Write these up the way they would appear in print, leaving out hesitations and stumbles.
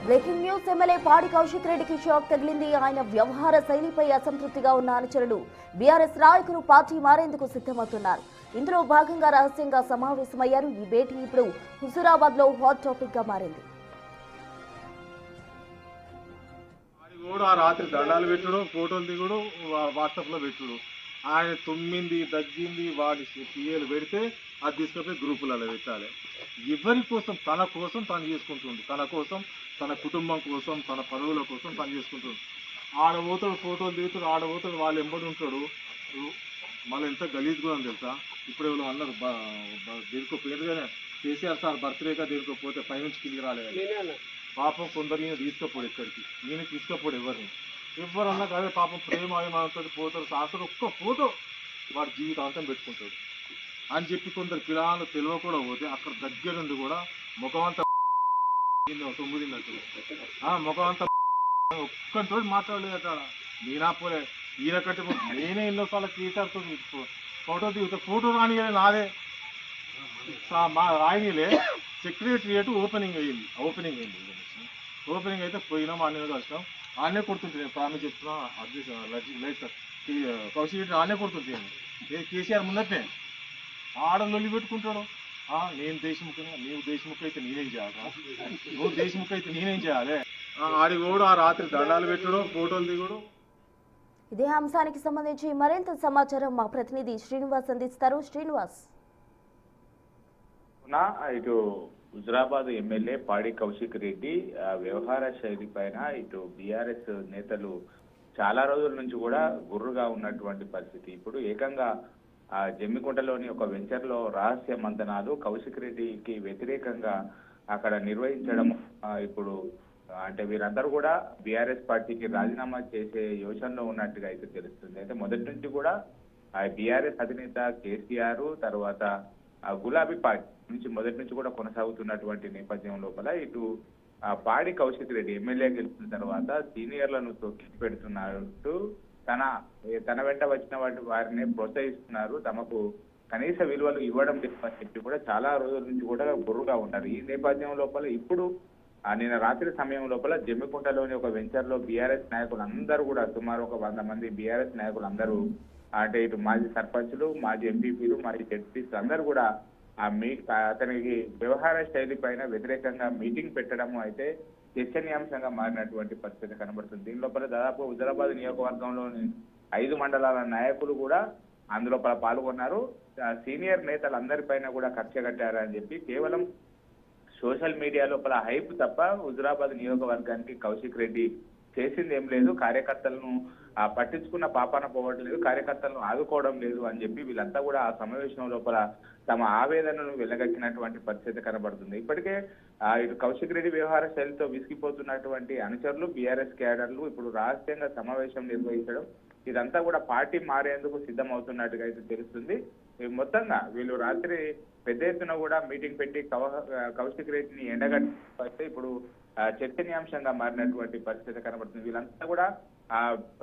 Breaking news. MLA పాడి కౌశిక్ రెడ్డికి shock తగిలింది. ఆయన వ్యవహార శైలిపై అసంతృప్తిగా ఉన్న అనుచరులు బీఆర్ఎస్ నాయకులు పార్టీ మారేందుకు సిద్ధమవుతున్నారు. ఇందులో భాగంగా రహస్యంగా సమావేశమయ్యారు. ఈ భేటీ ఇప్పుడు హుజూరాబాద్ లో హాట్ టాపిక్ గా మారింది. రాత్రి దండాలు పెట్టుడు, ఫోటోలు దిగుడు, వాట్సాప్ లో పెట్టుడు. ఆయన తుమ్మింది, దగ్గింది, వాడి పిఏలు పెడితే అది తీసుకుపోయి గ్రూపులలో పెట్టాలి. ఎవరి కోసం? తన కోసం తను చేసుకుంటుంది, తన కోసం, తన కుటుంబం కోసం, తన పనుల కోసం తను చేసుకుంటుంది. ఆడబోతాడు, ఫోటోలు దిగుతాడు, ఆడబోతాడు, వాళ్ళు ఎంబడి ఉంటాడు. మళ్ళీ ఎంత గలీజ్ కూడా తెలుసా. ఇప్పుడు ఎవరు అన్నారు దేనికో పేరుగానే కేసీఆర్ సార్ బర్త్డేగా దేనికో పోతే పైనుంచి కిందికి రాలేదు. పాపం కొందరు ఈయన తీసుకపోడు, ఎక్కడికి ఈయన తీసుకపోడు ఎవరిని. ఎవరన్నా కాదే పాపం ప్రేమ అభిమానంతో పోతారు. సార్ ఒక్క ఫోటో వాడి జీవితాంతం పెట్టుకుంటాడు అని చెప్పి కొందరు పిల్లలు తెలివ కూడా పోతే అక్కడ దగ్గరుండి కూడా ముఖం అంతా తొమ్మిదిన్నట్టు ముఖం అంతా ఒక్కతో మాట్లాడలేదు అక్కడ. నేనా పోలే ఈయన కట్టి నేనే ఎన్నోసార్లు కేసీఆర్తో ఫోటో దిగుతా, ఫోటో రానిలే నాదే మా రాయనిలే. సెక్రటరియట్ ఓపెనింగ్ అయ్యింది. ఓపెనింగ్ అయితే పోయినాం, ఆనే కలిసినాం. ఆనే కొడుతుంటే నేను ప్రామిస్ చెప్తున్నా, లేదు సార్ కౌశిక్ ఆనే కొడుతుంటే నేను కేసీఆర్ ముందటే ఆడలొల్లి పెట్టుకుంటాడు. నేను దేశముఖంగా, నీవు దేశముఖ అయితే నేనేం చేయాలి? నువ్వు దేశముఖ అయితే నేనేం చేయాలి? ఆడి కూడా ఆ రాత్రి దండాలు పెట్టుడు, ఫోటోలు దిగుడు. ఇదే అంశానికి సంబంధించి మరింత సమాచారం మా ప్రతినిధి శ్రీనివాస్ అందిస్తారు. శ్రీనివాస్, ఇటు హుజురాబాద్ ఎమ్మెల్యే పాడి కౌశిక్ రెడ్డి వ్యవహార శైలి పైన ఇటు బీఆర్ఎస్ నేతలు చాలా రోజుల నుంచి కూడా గుర్రుగా ఉన్నటువంటి పరిస్థితి. ఇప్పుడు ఏకంగా జమ్మికుంటలోని ఒక వెంచర్ లో రహస్య మంతనాలు కౌశిక్ రెడ్డికి వ్యతిరేకంగా అక్కడ నిర్వహించడం, ఇప్పుడు అంటే వీరందరూ కూడా బీఆర్ఎస్ పార్టీకి రాజీనామా చేసే యోచనలో ఉన్నట్టుగా అయితే తెలుస్తుంది. అయితే మొదటి నుంచి కూడా బీఆర్ఎస్ అధినేత కేసీఆర్ తర్వాత గులాబీ పార్టీ నుంచి మొదటి నుంచి కూడా కొనసాగుతున్నటువంటి నేపథ్యం లోపల ఇటు పాడి కౌశిక్ రెడ్డి ఎమ్మెల్యే గెలిచిన తర్వాత సీనియర్లను తొక్కి పెడుతున్నట్టు తన వెంట వచ్చిన వారిని ప్రోత్సహిస్తున్నారు, తమకు కనీస విలువలు ఇవ్వడం లేదని చెప్పి కూడా చాలా రోజుల నుంచి కూడా బుర్రుగా ఉన్నారు. ఈ నేపథ్యం లోపల ఇప్పుడు నిన్న రాత్రి సమయం లోపల జమ్మికుంటలోని ఒక వెంచర్ లో బీఆర్ఎస్ నాయకులు అందరూ కూడా సుమారు ఒక 100 మంది బీఆర్ఎస్ నాయకులు అందరూ, అంటే ఇటు మాజీ సర్పంచులు, మాజీ ఎంపీపీలు, మాజీ జడ్పీలు అందరూ కూడా అతనికి వ్యవహార శైలి పైన వ్యతిరేకంగా మీటింగ్ పెట్టడము అయితే చర్చనీయాంశంగా మారినటువంటి పరిస్థితి కనబడుతుంది. దీని లోపల దాదాపు హుజురాబాద్ నియోజకవర్గంలోని 5 మండలాల నాయకులు కూడా అందులో పాల్గొన్నారు. సీనియర్ నేతలందరిపైన కూడా కక్ష కట్టారని చెప్పి కేవలం సోషల్ మీడియా లోపల హైప్ తప్ప హుజురాబాద్ నియోజకవర్గానికి కౌశిక్ రెడ్డి చేసింది ఏం లేదు, కార్యకర్తలను పట్టించుకున్న పాపాన పోవట్లేదు, కార్యకర్తలను ఆదుకోవడం లేదు అని చెప్పి వీళ్ళంతా కూడా ఆ సమావేశం లోపల తమ ఆవేదనను వెల్లగక్కినటువంటి పరిస్థితి కనబడుతుంది. ఇప్పటికే ఇటు కౌశిక్ రెడ్డి వ్యవహార శైలితో విసిగిపోతున్నటువంటి అనుచరులు, బీఆర్ఎస్ క్యాడర్లు ఇప్పుడు రహస్యంగా సమావేశం నిర్వహించడం, ఇదంతా కూడా పార్టీ మారేందుకు సిద్ధం అవుతున్నట్టుగా అయితే తెలుస్తుంది. మొత్తంగా వీళ్ళు రాత్రి పెద్ద ఎత్తున కూడా మీటింగ్ పెట్టి కౌశిక్ రెడ్డిని ఎండగట్టి ఇప్పుడు చర్చనీయాంశంగా మారినటువంటి పరిస్థితి కనబడుతుంది. వీళ్ళంతా కూడా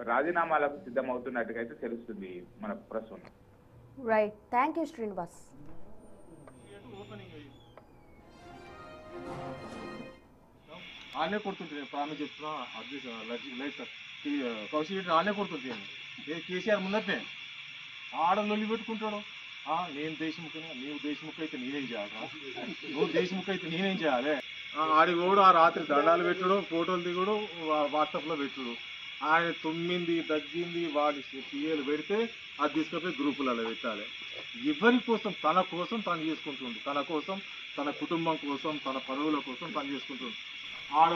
రాజీనామాలకు సిద్ధం అవుతున్నట్టుగా అయితే తెలుస్తుంది మన ప్రస్తుతం. Right, thank you Srinivas. ఆనే కొడుతుంటే నేను ప్రామిస్ చెప్తున్నా, లేదు సార్ కౌశిక్ ఆనే కొడుతుంటే నేను కేసీఆర్ ముందటే ఆడలొల్లి పెట్టుకుంటాడు. నేను దేశముఖంగా, నీవు దేశముఖ అయితే నేనేం చేయాలి? నువ్వు దేశముఖ అయితే నేనేం చేయాలి? ఆడి కూడా ఆ రాత్రి దండాలు పెట్టుడు, ఫోటోలు దిగుడు, వాట్సాప్ లో పెట్టుడు. ఆయన తుమ్మింది, దగ్గింది, వాడి పిఏలు పెడితే అది తీసుకుపోయి గ్రూపులలో పెట్టాలి. ఎవరి కోసం? తన కోసం తను చేసుకుంటుంది, తన కోసం, తన కుటుంబం కోసం, తన పనుల కోసం తను చేసుకుంటుంది. ఆడ